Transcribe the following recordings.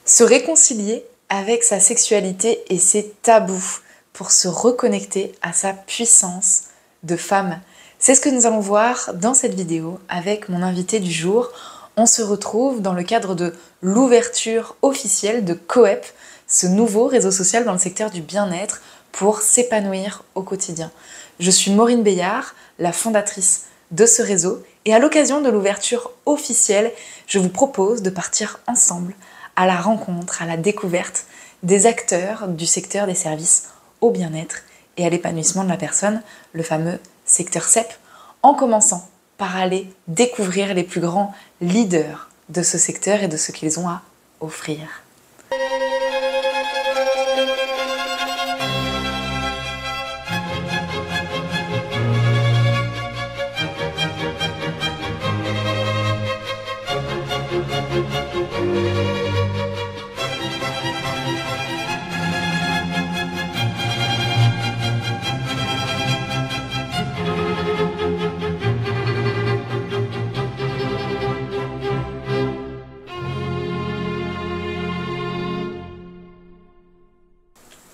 Se réconcilier avec sa sexualité et ses tabous pour se reconnecter à sa puissance de femme. C'est ce que nous allons voir dans cette vidéo avec mon invité du jour. On se retrouve dans le cadre de l'ouverture officielle de Coep, ce nouveau réseau social dans le secteur du bien-être pour s'épanouir au quotidien. Je suis Maureen Bayard, la fondatrice de ce réseau, et à l'occasion de l'ouverture officielle, je vous propose de partir ensemble à la rencontre, à la découverte des acteurs du secteur des services au bien-être et à l'épanouissement de la personne, le fameux secteur CEP, en commençant par aller découvrir les plus grands leaders de ce secteur et de ce qu'ils ont à offrir.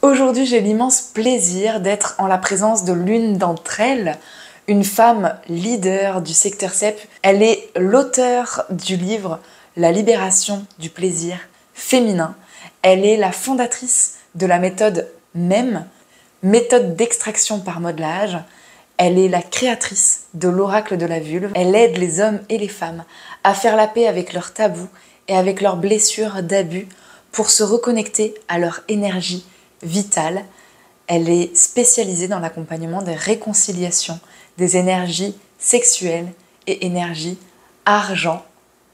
Aujourd'hui, j'ai l'immense plaisir d'être en la présence de l'une d'entre elles, une femme leader du secteur CEP. Elle est l'auteure du livre La libération du plaisir féminin. Elle est la fondatrice de la méthode MEM, méthode d'extraction par modelage. Elle est la créatrice de l'oracle de la vulve. Elle aide les hommes et les femmes à faire la paix avec leurs tabous et avec leurs blessures d'abus pour se reconnecter à leur énergie vitale. Elle est spécialisée dans l'accompagnement des réconciliations, des énergies sexuelles et énergies argent.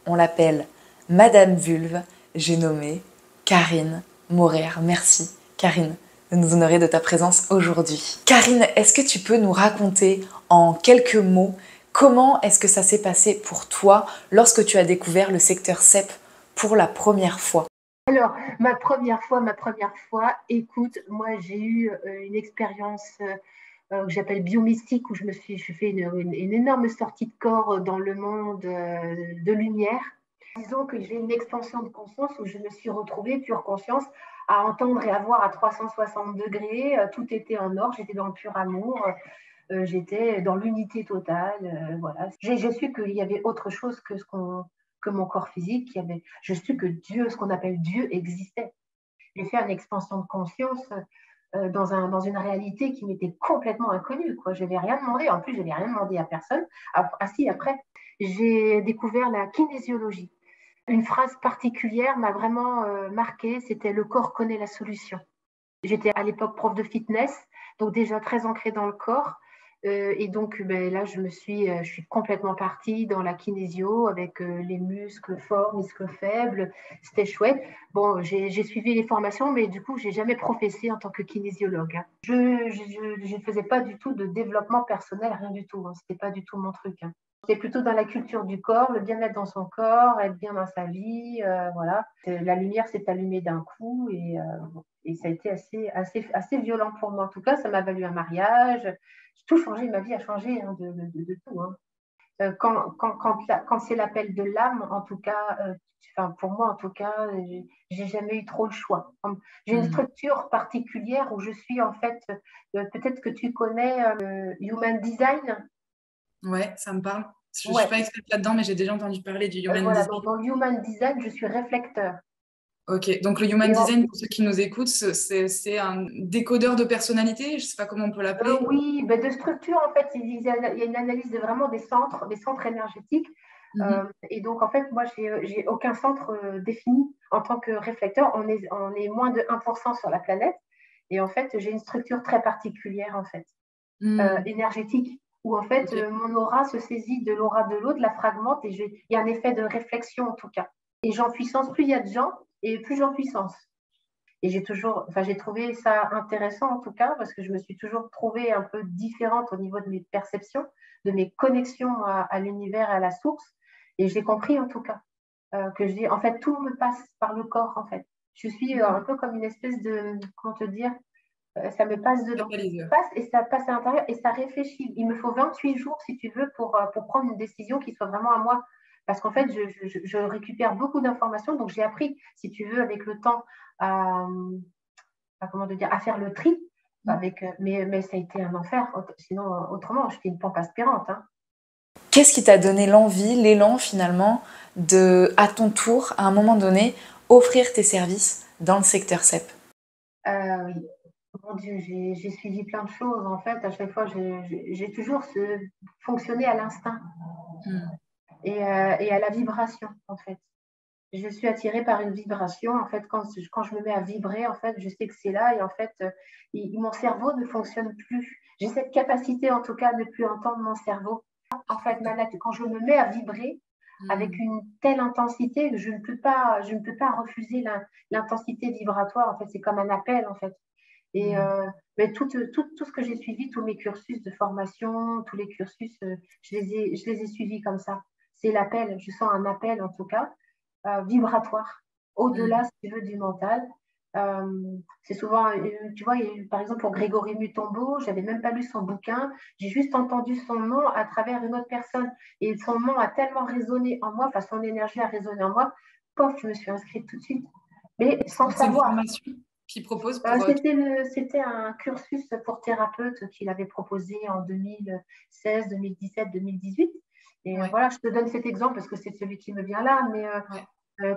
On l'appelle Madame Vulve. J'ai nommé Karine Maurer. Merci Karine de nous honorer de ta présence aujourd'hui. Karine, est-ce que tu peux nous raconter en quelques mots comment est-ce que ça s'est passé pour toi lorsque tu as découvert le secteur CEP pour la première fois? Alors, ma première fois, écoute, moi j'ai eu une expérience que j'appelle biomystique où je suis fait une énorme sortie de corps dans le monde de lumière. Disons que j'ai une expansion de conscience où je me suis retrouvée pure conscience à entendre et à voir à 360 degrés. Tout était en or, j'étais dans le pur amour, j'étais dans l'unité totale. Voilà. J'ai su qu'il y avait autre chose que mon corps physique. Je su que Dieu, ce qu'on appelle Dieu, existait. J'ai fait une expansion de conscience dans une réalité qui m'était complètement inconnue. Je n'avais rien demandé. En plus, je n'avais rien demandé à personne. Si, après, j'ai découvert la kinésiologie. Une phrase particulière m'a vraiment marquée, c'était «Le corps connaît la solution». J'étais à l'époque prof de fitness, donc déjà très ancrée dans le corps. Et donc là, je suis complètement partie dans la kinésio avec les muscles forts, muscles faibles. C'était chouette. Bon, j'ai suivi les formations, mais du coup, j'ai jamais professé en tant que kinésiologue, hein. Je ne faisais pas du tout de développement personnel, rien du tout, hein. C'était pas du tout mon truc, hein. J'étais plutôt dans la culture du corps, le bien-être dans son corps, être bien dans sa vie, voilà. La lumière s'est allumée d'un coup et ça a été assez violent pour moi. En tout cas, ça m'a valu un mariage. J'ai tout changé, ma vie a changé, hein, de tout, hein. Quand c'est l'appel de l'âme, en tout cas, enfin, pour moi, en tout cas, j'ai jamais eu trop le choix. J'ai une structure particulière où je suis, en fait, peut-être que tu connais Human Design. Ouais, ça me parle. Je ne suis Ouais, pas experte là-dedans, mais j'ai déjà entendu parler du Human voilà. Design. Donc, dans Human Design, je suis réflecteur. Ok, donc le Human Et Design, pour ceux qui nous écoutent, c'est un décodeur de personnalité, je ne sais pas comment on peut l'appeler. oui, ben de structure, en fait, il y a une analyse de vraiment des centres énergétiques. Mhm. Et donc, en fait, moi, j'ai aucun centre défini en tant que réflecteur. On est moins de 1% sur la planète. Et en fait, j'ai une structure très particulière, en fait, Hmm, énergétique, où en fait, ok. mon aura se saisit de l'aura de l'autre, la fragmente, et il y a un effet de réflexion, en tout cas. Et j'en puissance, plus il y a de gens, et plus j'en puissance. Et j'ai trouvé ça intéressant en tout cas, parce que je me suis toujours trouvée un peu différente au niveau de mes perceptions, de mes connexions à l'univers, à la source. Et j'ai compris en tout cas en fait, tout me passe par le corps en fait. Je suis un peu comme une espèce de, comment te dire, ça me passe dedans. Catalyseur. Ça passe et ça passe à l'intérieur et ça réfléchit. Il me faut 28 jours, si tu veux, pour prendre une décision qui soit vraiment à moi. Parce qu'en fait, je récupère beaucoup d'informations. Donc, j'ai appris, si tu veux, avec le temps, à, comment te dire, à faire le tri. Mais ça a été un enfer. Sinon, autrement, j'étais une pompe aspirante. Hein. Qu'est-ce qui t'a donné l'envie, l'élan finalement, de, à ton tour, à un moment donné, offrir tes services dans le secteur CEP? Oui. Mon Dieu, j'ai suivi plein de choses. En fait, à chaque fois, j'ai toujours fonctionné à l'instinct et à la vibration, en fait. Je suis attirée par une vibration. En fait, quand je me mets à vibrer, en fait, je sais que c'est là. Et en fait, mon cerveau ne fonctionne plus. J'ai cette capacité, en tout cas, de ne plus entendre mon cerveau. En fait, quand je me mets à vibrer avec une telle intensité, je ne peux pas refuser l'intensité vibratoire. En fait, c'est comme un appel, en fait. Et mais tout ce que j'ai suivi, tous mes cursus de formation, tous les cursus, je les ai suivis comme ça. C'est l'appel. Je sens un appel, en tout cas vibratoire, au-delà, si tu veux, du mental. C'est souvent, tu vois, par exemple, pour Grégory Mutombo, j'avais même pas lu son bouquin, j'ai juste entendu son nom à travers une autre personne. Et son nom a tellement résonné en moi, enfin, son énergie a résonné en moi, pof, je me suis inscrite tout de suite. Mais sans C'est une savoir. formation qu'il propose pour... C'était un cursus pour thérapeute qu'il avait proposé en 2016, 2017, 2018. Et Ouais. voilà, je te donne cet exemple parce que c'est celui qui me vient là, mais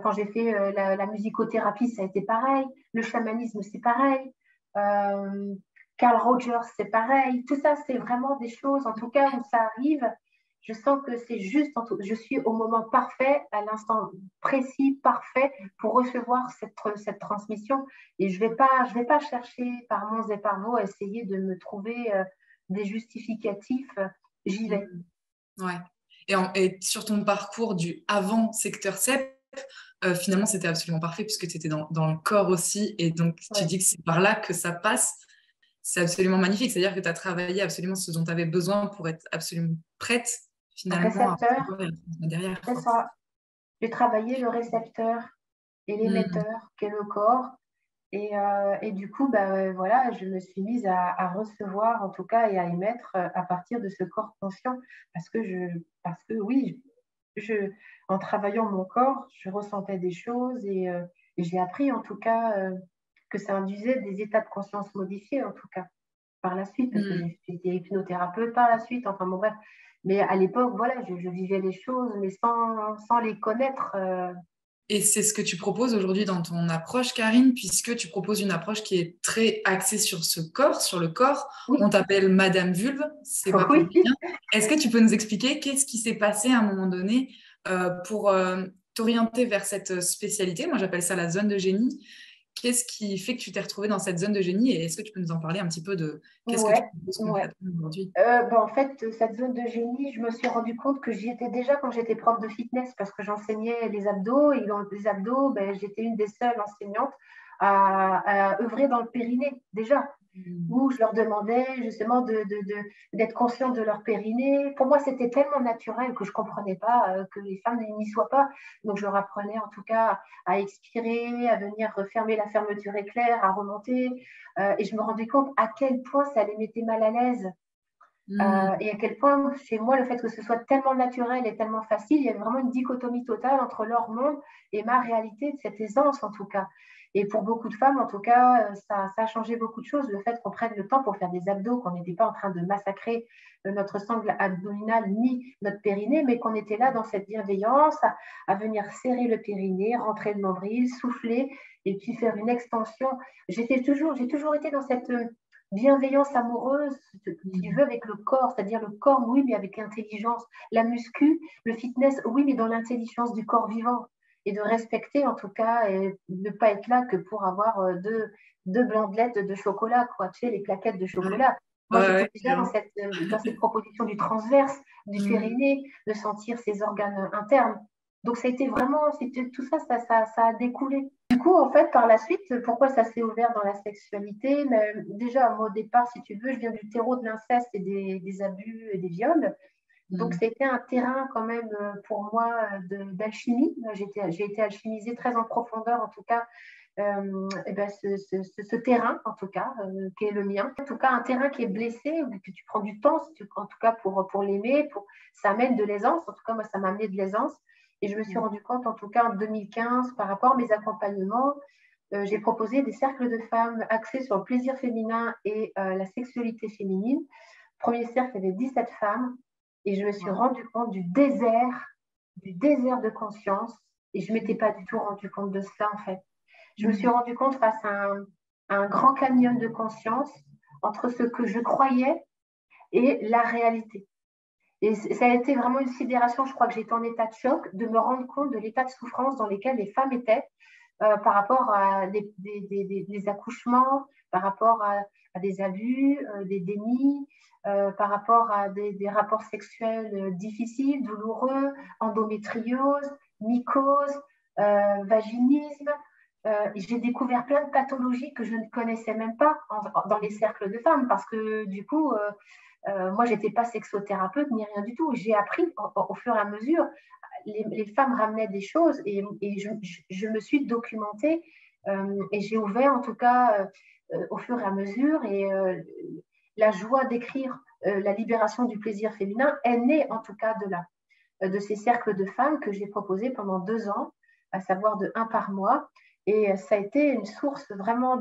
quand j'ai fait la musicothérapie, ça a été pareil. Le chamanisme, c'est pareil. Carl Rogers, c'est pareil. Tout ça, c'est vraiment des choses, en tout cas, où ça arrive. Je sens que c'est juste, je suis au moment parfait, à l'instant précis, parfait, pour recevoir cette transmission. Et je vais pas chercher par monts et par vaux à essayer de me trouver des justificatifs. J'y vais. Ouais. Et sur ton parcours du avant secteur CEP, finalement, c'était absolument parfait puisque tu étais dans le corps aussi. Et donc, tu dis que c'est par là que ça passe. C'est absolument magnifique. C'est-à-dire que tu as travaillé absolument ce dont tu avais besoin pour être absolument prête, finalement, Récepteur, à derrière. c'est ça. J'ai travaillé le récepteur et l'émetteur, qui est le corps. Et du coup, voilà, je me suis mise à recevoir, en tout cas, et à émettre à partir de ce corps conscient. Parce que oui, en travaillant mon corps, je ressentais des choses et j'ai appris, en tout cas, que ça induisait des états de conscience modifiés, en tout cas, par la suite, parce que j'ai été hypnothérapeute par la suite, enfin bon, bref. Mais à l'époque, voilà, je vivais les choses, mais sans les connaître. Et c'est ce que tu proposes aujourd'hui dans ton approche, Karine, puisque tu proposes une approche qui est très axée sur ce corps, sur le corps. Oui. On t'appelle Madame Vulve, c'est pas pour Oui. rien. Est-ce que tu peux nous expliquer qu'est-ce qui s'est passé à un moment donné pour t'orienter vers cette spécialité? Moi, j'appelle ça la zone de génie. Qu'est-ce qui fait que tu t'es retrouvée dans cette zone de génie et est-ce que tu peux nous en parler un petit peu de qu'est-ce que tu proposes concrètement aujourd'hui? En fait, cette zone de génie, je me suis rendu compte que j'y étais déjà quand j'étais prof de fitness parce que j'enseignais les abdos et dans les abdos, j'étais une des seules enseignantes à œuvrer dans le périnée déjà, où je leur demandais justement d'être conscientes de leur périnée. Pour moi, c'était tellement naturel que je ne comprenais pas que les femmes n'y soient pas. Donc, je leur apprenais en tout cas à expirer, à venir refermer la fermeture éclair, à remonter. Et je me rendais compte à quel point ça les mettait mal à l'aise. Et à quel point, chez moi, le fait que ce soit tellement naturel et tellement facile, il y a vraiment une dichotomie totale entre leur monde et ma réalité, de cette aisance en tout cas. Et pour beaucoup de femmes, en tout cas, ça a changé beaucoup de choses. Le fait qu'on prenne le temps pour faire des abdos, qu'on n'était pas en train de massacrer notre sangle abdominale ni notre périnée, mais qu'on était là dans cette bienveillance, à venir serrer le périnée, rentrer le nombril, souffler et puis faire une extension. J'ai toujours été dans cette bienveillance amoureuse, si tu veux, avec le corps, c'est-à-dire le corps, oui, mais avec l'intelligence. La muscu, le fitness, oui, mais dans l'intelligence du corps vivant. Et de respecter, en tout cas, et ne pas être là que pour avoir deux bandelettes de chocolat, quoi, tu sais, les plaquettes de chocolat. Moi, j'étais déjà dans cette proposition du transverse, du périnée, de sentir ses organes internes. Donc, ça a été vraiment, tout ça, ça a découlé. Du coup, en fait, par la suite, pourquoi ça s'est ouvert dans la sexualité? Mais déjà, moi, au départ, si tu veux, je viens du terreau de l'inceste et des abus et des viols. Donc, c'était un terrain quand même pour moi d'alchimie. J'ai été alchimisée très en profondeur, en tout cas, ce terrain, en tout cas, qui est le mien. En tout cas, un terrain qui est blessé, que tu prends du temps, en tout cas, pour l'aimer. Ça amène de l'aisance. En tout cas, moi, ça m'a amené de l'aisance. Et je me suis rendu compte, en tout cas en 2015, par rapport à mes accompagnements, j'ai proposé des cercles de femmes axés sur le plaisir féminin et la sexualité féminine. Premier cercle, il y avait 17 femmes et je me suis rendu compte du désert de conscience et je ne m'étais pas du tout rendu compte de cela en fait. Je me suis rendu compte face à un grand canyon de conscience entre ce que je croyais et la réalité. Et ça a été vraiment une sidération, je crois que j'étais en état de choc, de me rendre compte de l'état de souffrance dans lequel les femmes étaient par rapport à des accouchements, par rapport à des abus, des dénis, par rapport à des rapports sexuels difficiles, douloureux, endométriose, mycose, vaginisme. J'ai découvert plein de pathologies que je ne connaissais même pas dans les cercles de femmes parce que du coup, moi, je n'étais pas sexothérapeute ni rien du tout. J'ai appris au fur et à mesure. Les femmes ramenaient des choses et je me suis documentée et j'ai ouvert en tout cas au fur et à mesure et la joie d'écrire la libération du plaisir féminin est née en tout cas de là, de ces cercles de femmes que j'ai proposés pendant 2 ans, à savoir de 1 par mois. Et ça a été une source vraiment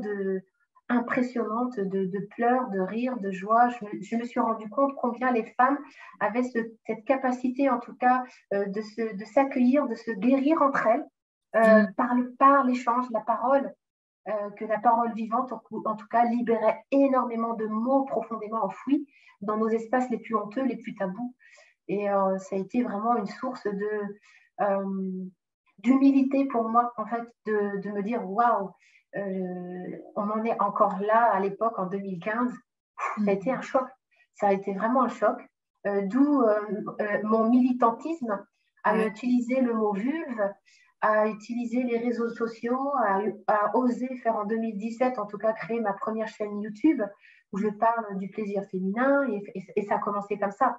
impressionnante de pleurs, de rires, de joie. Je me suis rendu compte combien les femmes avaient cette capacité, en tout cas, de s'accueillir, de se guérir entre elles par l'échange, la parole, que la parole vivante, en tout cas, libérait énormément de mots profondément enfouis dans nos espaces les plus honteux, les plus tabous. Et ça a été vraiment une source d'humilité pour moi, en fait, de me dire waouh, on en est encore là à l'époque, en 2015. Ça a été un choc. Ça a été vraiment un choc. D'où mon militantisme à utiliser le mot vulve, à utiliser les réseaux sociaux, à oser faire en 2017, en tout cas, créer ma première chaîne YouTube où je parle du plaisir féminin et ça a commencé comme ça.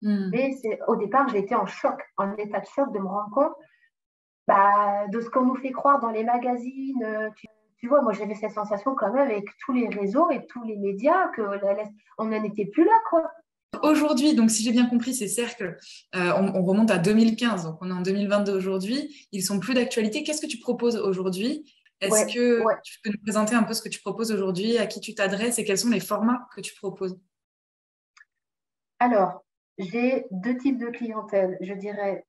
Mais au départ, j'ai été en choc, en état de choc de me rendre compte de ce qu'on nous fait croire dans les magazines. Tu vois, moi j'avais cette sensation quand même avec tous les réseaux et tous les médias qu'on n'en était plus là, quoi. Aujourd'hui, donc si j'ai bien compris, ces cercles, on remonte à 2015, donc on est en 2022 aujourd'hui, ils sont plus d'actualité. Qu'est-ce que tu proposes aujourd'hui? Est-ce que tu peux nous présenter un peu ce que tu proposes aujourd'hui, à qui tu t'adresses et quels sont les formats que tu proposes? Alors, j'ai 2 types de clientèle. Je dirais,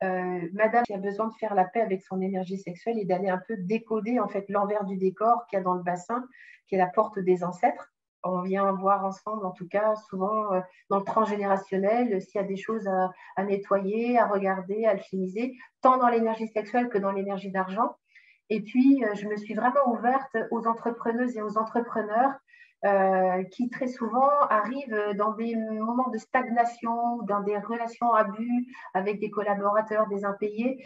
madame qui a besoin de faire la paix avec son énergie sexuelle et d'aller un peu décoder en fait l'envers du décor qu'il y a dans le bassin, qui est la porte des ancêtres. On vient voir ensemble, en tout cas, souvent dans le transgénérationnel, s'il y a des choses à nettoyer, à regarder, à alchimiser, tant dans l'énergie sexuelle que dans l'énergie d'argent. Et puis, je me suis vraiment ouverte aux entrepreneuses et aux entrepreneurs qui très souvent arrivent dans des moments de stagnation, dans des relations abus avec des collaborateurs, des impayés,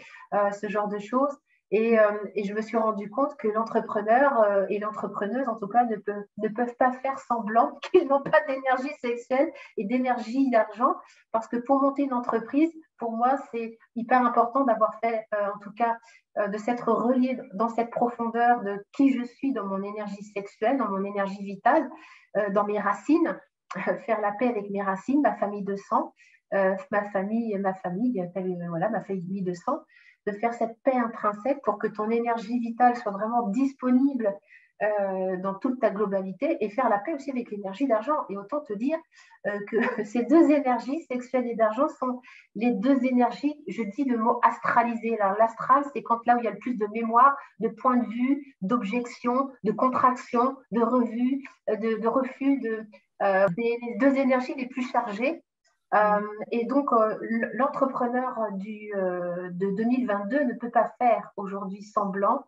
ce genre de choses. Et je me suis rendu compte que l'entrepreneur et l'entrepreneuse, en tout cas, ne peuvent pas faire semblant qu'ils n'ont pas d'énergie sexuelle et d'énergie d'argent, parce que pour monter une entreprise, pour moi, c'est hyper important d'avoir fait, en tout cas, de s'être relié dans cette profondeur de qui je suis dans mon énergie sexuelle, dans mon énergie vitale, dans mes racines, faire la paix avec mes racines, ma famille de sang, ma famille, voilà, ma famille de sang, de faire cette paix intrinsèque pour que ton énergie vitale soit vraiment disponible dans toute ta globalité et faire la paix aussi avec l'énergie d'argent. Et autant te dire que ces 2 énergies, sexuelles et d'argent, sont les 2 énergies, je dis le mot astralisé. Alors l'astral, c'est quand là où il y a le plus de mémoire, de points de vue, d'objections, de contractions, de revues, de refus, des 2 énergies les plus chargées. Et donc, l'entrepreneur de 2022 ne peut pas faire aujourd'hui semblant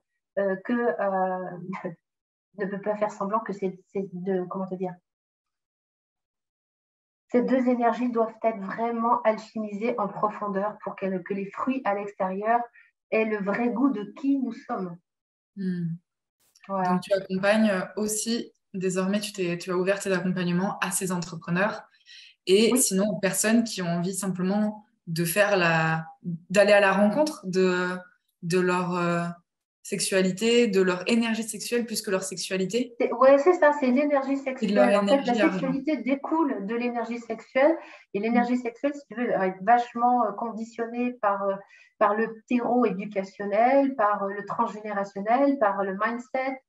ne peut pas faire semblant que comment te dire, ces 2 énergies doivent être vraiment alchimisées en profondeur pour que les fruits à l'extérieur aient le vrai goût de qui nous sommes. Voilà. Donc, tu accompagnes aussi, désormais, tu as ouvert tes accompagnements à ces entrepreneurs et sinon aux personnes qui ont envie simplement d'aller à la rencontre de leur sexualité, de leur énergie sexuelle plus que leur sexualité. Ouais, c'est ça, c'est l'énergie Et de leur sexuelle. En fait, la énergie argent. sexualité découle de l'énergie sexuelle. Et l'énergie sexuelle, si tu veux, va être vachement conditionnée par le terreau éducationnel, par le transgénérationnel, par le mindset,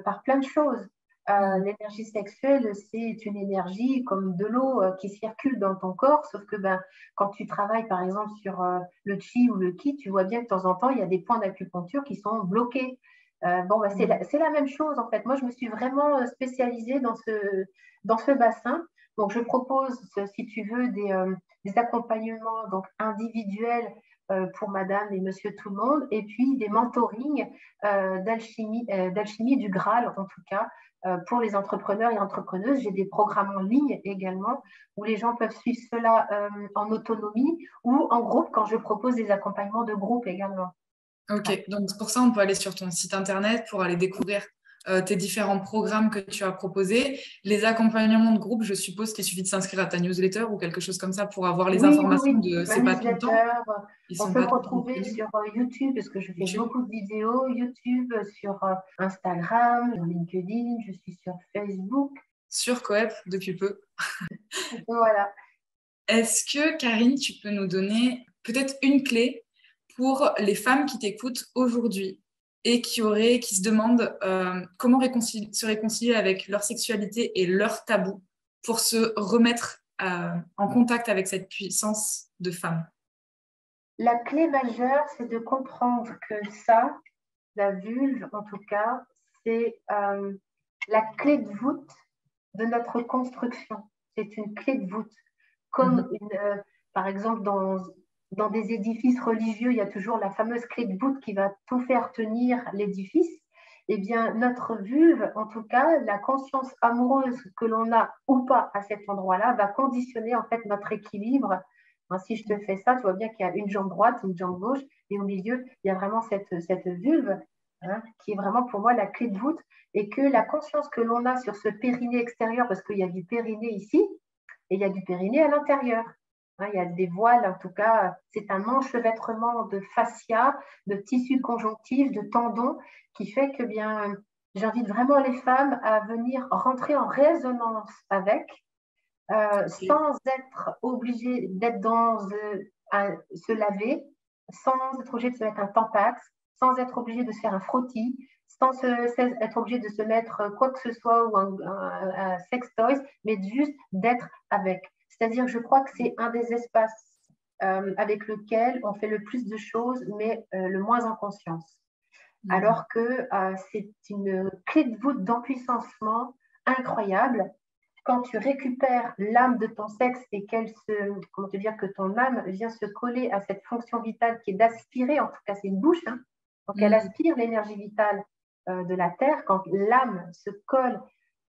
par plein de choses. L'énergie sexuelle, c'est une énergie comme de l'eau qui circule dans ton corps, sauf que quand tu travailles par exemple sur le chi ou le ki, tu vois bien que de temps en temps, il y a des points d'acupuncture qui sont bloqués. C'est la même chose en fait. Moi, je me suis vraiment spécialisée dans ce bassin. Donc, je propose, si tu veux, des accompagnements donc, individuels pour madame et monsieur tout le monde, et puis des mentorings d'alchimie du Graal, en tout cas, pour les entrepreneurs et entrepreneuses. J'ai des programmes en ligne également où les gens peuvent suivre cela en autonomie ou en groupe quand je propose des accompagnements de groupe également. Ok, donc pour ça, on peut aller sur ton site internet pour aller découvrir tes différents programmes que tu as proposés. Les accompagnements de groupe, je suppose qu'il suffit de s'inscrire à ta newsletter ou quelque chose comme ça pour avoir les informations de Ma c'est pas tout le temps. newsletter. Ils On sont peut me pas tout le temps retrouver disponibles. sur YouTube parce que je fais YouTube. beaucoup de vidéos. YouTube, sur Instagram, sur LinkedIn, je suis sur Facebook. Sur Coep depuis peu. Voilà. Est-ce que, Karine, tu peux nous donner peut-être une clé pour les femmes qui t'écoutent aujourd'hui et qui se demandent comment se réconcilier avec leur sexualité et leur tabou pour se remettre en contact avec cette puissance de femme? La clé majeure, c'est de comprendre que ça, la vulve en tout cas, c'est la clé de voûte de notre construction. C'est une clé de voûte. Comme par exemple dans des édifices religieux, il y a toujours la fameuse clé de voûte qui va tout faire tenir l'édifice. Eh bien, notre vulve, en tout cas, la conscience amoureuse que l'on a ou pas à cet endroit-là, va conditionner en fait notre équilibre. Si je te fais ça, tu vois bien qu'il y a une jambe droite, une jambe gauche, et au milieu, il y a vraiment cette vulve qui est vraiment pour moi la clé de voûte, et que la conscience que l'on a sur ce périnée extérieur, parce qu'il y a du périnée ici, et il y a du périnée à l'intérieur. Il y a des voiles, en tout cas, c'est un enchevêtrement de fascia, de tissus conjonctifs, de tendons, qui fait que j'invite vraiment les femmes à venir rentrer en résonance avec, sans être obligées d'être à se laver, sans être obligées de se mettre un tampax, sans être obligées de se faire un frottis, sans être obligée de se mettre quoi que ce soit ou un sex toys, mais juste d'être avec. C'est-à-dire que je crois que c'est un des espaces avec lequel on fait le plus de choses, mais le moins en conscience. Alors que c'est une clé de voûte d'empuissancement incroyable quand tu récupères l'âme de ton sexe et comment te dire, que ton âme vient se coller à cette fonction vitale qui est d'aspirer, en tout cas c'est une bouche, donc elle aspire l'énergie vitale de la Terre, quand l'âme se colle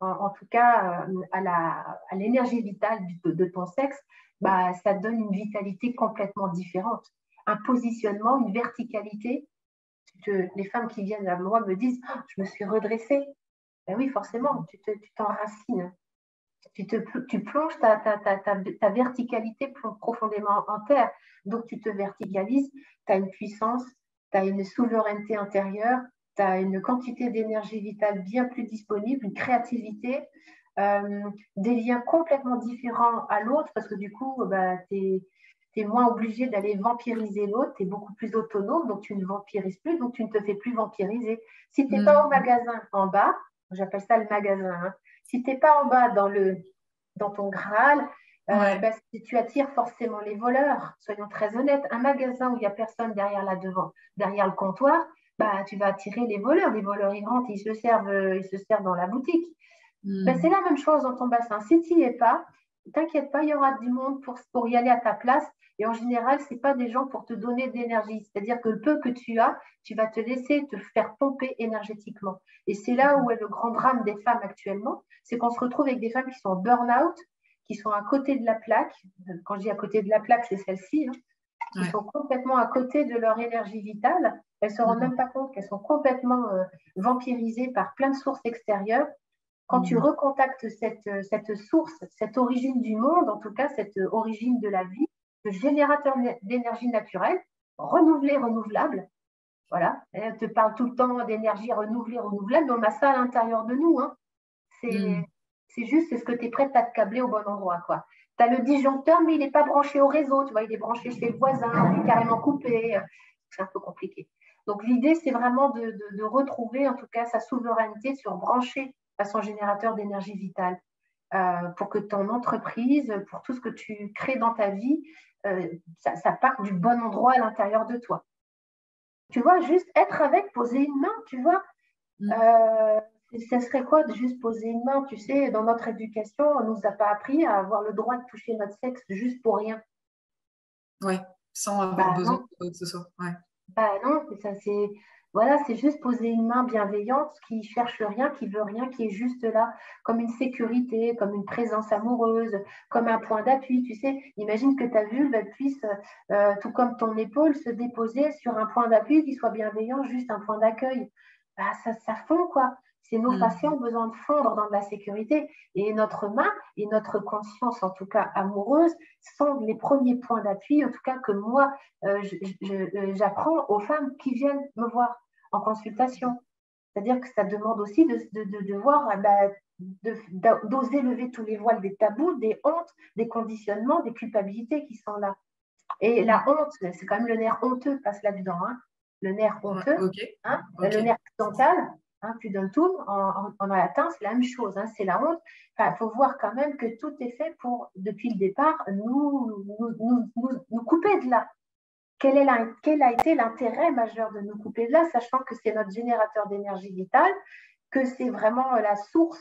en tout cas à l'énergie vitale de ton sexe, ça donne une vitalité complètement différente, un positionnement, une verticalité. Les femmes qui viennent à moi me disent oh, je me suis redressée. Ben oui, forcément, tu t'enracines. Tu plonges ta verticalité profondément en terre. Donc, tu te verticalises, tu as une puissance, tu as une souveraineté intérieure, tu as une quantité d'énergie vitale bien plus disponible, une créativité, des liens complètement différents à l'autre parce que du coup, tu es moins obligé d'aller vampiriser l'autre, tu es beaucoup plus autonome, donc tu ne vampirises plus, donc tu ne te fais plus vampiriser. Si tu n'es pas au magasin en bas, j'appelle ça le magasin, si tu n'es pas en bas dans ton Graal, tu attires forcément les voleurs. Soyons très honnêtes. Un magasin où il n'y a personne derrière derrière le comptoir, tu vas attirer les voleurs. Les voleurs, ils rentrent, ils se servent dans la boutique. C'est la même chose dans ton bassin. Si tu n'y es pas, t'inquiète pas, il y aura du monde pour y aller à ta place. Et en général, ce n'est pas des gens pour te donner de l'énergie. C'est-à-dire que le peu que tu as, tu vas te laisser te faire pomper énergétiquement. Et c'est là où est le grand drame des femmes actuellement, c'est qu'on se retrouve avec des femmes qui sont en burn-out, qui sont à côté de la plaque. Quand je dis à côté de la plaque, c'est celle-ci. Qui sont complètement à côté de leur énergie vitale. Elles ne se rendent même pas compte qu'elles sont complètement vampirisées par plein de sources extérieures. Quand tu recontactes cette source, cette origine du monde, en tout cas cette origine de la vie, ce générateur d'énergie naturelle, renouvelable, Voilà. Et elle te parle tout le temps d'énergie renouvelable, mais on a ça à l'intérieur de nous. Hein. Mm. C'est juste ce que tu es prête à te câbler au bon endroit, quoi. Tu as le disjoncteur, mais il n'est pas branché au réseau, tu vois, il est branché chez le voisin, il est carrément coupé. C'est un peu compliqué. Donc l'idée, c'est vraiment de retrouver en tout cas sa souveraineté sur brancher à son générateur d'énergie vitale pour que ton entreprise, pour tout ce que tu crées dans ta vie, ça parte du bon endroit à l'intérieur de toi. Tu vois, juste être avec, poser une main, tu vois. Euh, Ça serait quoi de juste poser une main? Tu sais, dans notre éducation, on ne nous a pas appris à avoir le droit de toucher notre sexe juste pour rien. Ouais, sans avoir Bah besoin non, de quoi que ce soit. Ouais. bah non, ça c'est voilà, c'est juste poser une main bienveillante qui cherche rien, qui veut rien, qui est juste là, comme une sécurité, comme une présence amoureuse, comme un point d'appui. Tu sais, imagine que ta vulve elle puisse, tout comme ton épaule, se déposer sur un point d'appui qui soit bienveillant, juste un point d'accueil. Bah, ça fond quoi. C'est nos Mm. patients ont besoin de fondre dans de la sécurité et notre main et notre conscience, en tout cas amoureuse, sont les premiers points d'appui, en tout cas que moi j'apprends aux femmes qui viennent me voir en consultation. C'est-à-dire que ça demande aussi de voir, d'oser lever tous les voiles des tabous, des hontes, des conditionnements, des culpabilités qui sont là. Et la Mm. honte, c'est quand même le nerf honteux passe là-dedans. Hein. Le nerf Ouais, honteux, ok, hein, ok. le nerf dental, hein, pudentum, en latin, c'est la même chose, hein, c'est la honte. Enfin, il faut voir quand même que tout est fait pour, depuis le départ, nous couper de là. Quel a été l'intérêt majeur de nous couper de là, sachant que c'est notre générateur d'énergie vitale, que c'est vraiment la source,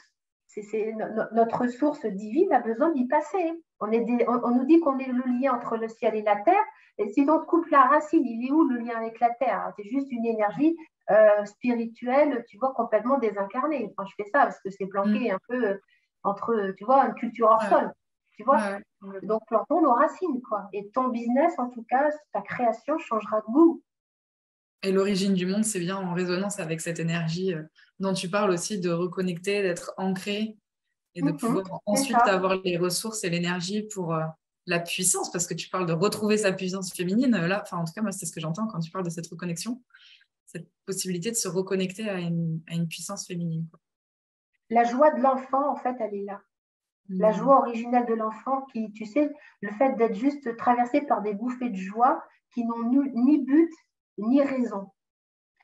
notre source divine a besoin d'y passer. On nous dit qu'on est le lien entre le ciel et la terre, et si on coupe la racine, il est où le lien avec la terre? C'est juste une énergie spirituelle, tu vois, complètement désincarnée. Enfin, je fais ça parce que c'est Mm. planqué un peu entre, tu vois, une culture hors Ouais, sol, tu vois. ouais, complètement. Donc, plantons nos racines, quoi. Et ton business, en tout cas, ta création changera de goût. Et l'origine du monde, c'est bien en résonance avec cette énergie dont tu parles aussi, de reconnecter, d'être ancré et de Mhm, pouvoir c'est ensuite ça. avoir les ressources et l'énergie pour la puissance, parce que tu parles de retrouver sa puissance féminine. Là, enfin, en tout cas, moi, c'est ce que j'entends quand tu parles de cette reconnexion, cette possibilité de se reconnecter à une puissance féminine, quoi. La joie de l'enfant, en fait, elle est là. La Mm. joie originelle de l'enfant qui, tu sais, le fait d'être juste traversé par des bouffées de joie qui n'ont ni but ni raison.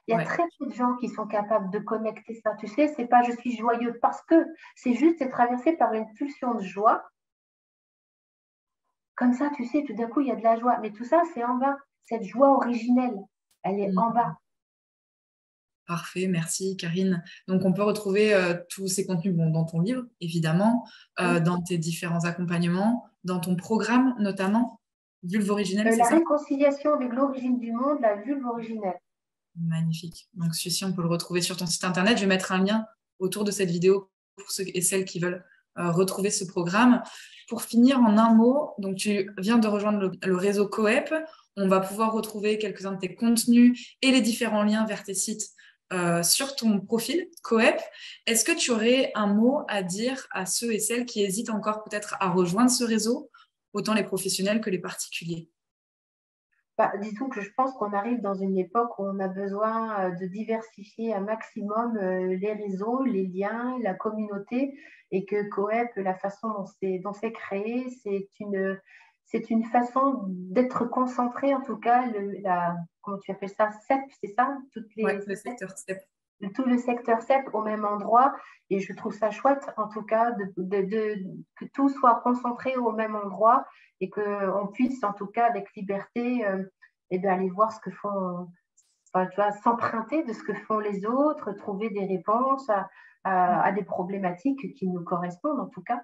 Il y a Ouais. très peu de gens qui sont capables de connecter ça. Tu sais, c'est pas je suis joyeux parce que c'est juste c'est traversé par une pulsion de joie. Comme ça, tu sais, tout d'un coup, il y a de la joie. Mais tout ça, c'est en bas. Cette joie originelle, elle est en Mm. bas. Parfait, merci Karine. Donc on peut retrouver tous ces contenus bon, dans ton livre, évidemment, Hein. dans tes différents accompagnements, dans ton programme notamment, Vulve originelle, c'est La ça? réconciliation avec l'origine du monde, la vulve originelle. Magnifique. Donc celui-ci, on peut le retrouver sur ton site internet. Je vais mettre un lien autour de cette vidéo pour ceux et celles qui veulent retrouver ce programme. Pour finir en un mot, donc tu viens de rejoindre le réseau Coep. On va pouvoir retrouver quelques-uns de tes contenus et les différents liens vers tes sites sur ton profil Coep. Est-ce que tu aurais un mot à dire à ceux et celles qui hésitent encore peut-être à rejoindre ce réseau, autant les professionnels que les particuliers? Bah, disons que je pense qu'on arrive dans une époque où on a besoin de diversifier un maximum les réseaux, les liens, la communauté, et que Coep, la façon dont c'est créé, c'est une façon d'être concentré, en tout cas, comment tu appelles ça, CEP, c'est ça? Ouais, le secteur STEP. Tout le secteur CEP au même endroit, et je trouve ça chouette, en tout cas, que tout soit concentré au même endroit et qu'on puisse, en tout cas, avec liberté, eh bien, aller voir ce que font, enfin, tu vois, s'emprunter de ce que font les autres, trouver des réponses à des problématiques qui nous correspondent, en tout cas.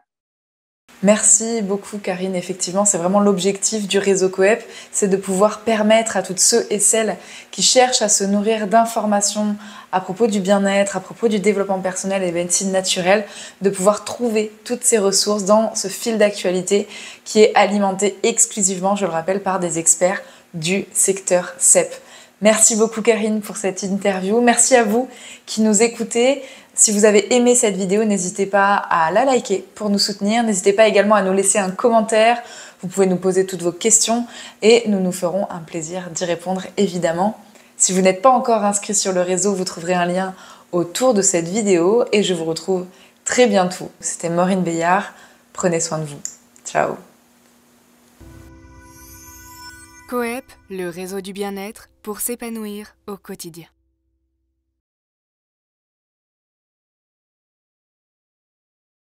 Merci beaucoup Karine, effectivement c'est vraiment l'objectif du réseau Coep, c'est de pouvoir permettre à toutes ceux et celles qui cherchent à se nourrir d'informations à propos du bien-être, à propos du développement personnel et de médecine naturelle, de pouvoir trouver toutes ces ressources dans ce fil d'actualité qui est alimenté exclusivement, je le rappelle, par des experts du secteur CEP. Merci beaucoup Karine pour cette interview, merci à vous qui nous écoutez. Si vous avez aimé cette vidéo, n'hésitez pas à la liker pour nous soutenir. N'hésitez pas également à nous laisser un commentaire. Vous pouvez nous poser toutes vos questions et nous nous ferons un plaisir d'y répondre évidemment. Si vous n'êtes pas encore inscrit sur le réseau, vous trouverez un lien autour de cette vidéo et je vous retrouve très bientôt. C'était Maureen Béillard, prenez soin de vous. Ciao. Coep, le réseau du bien-être pour s'épanouir au quotidien.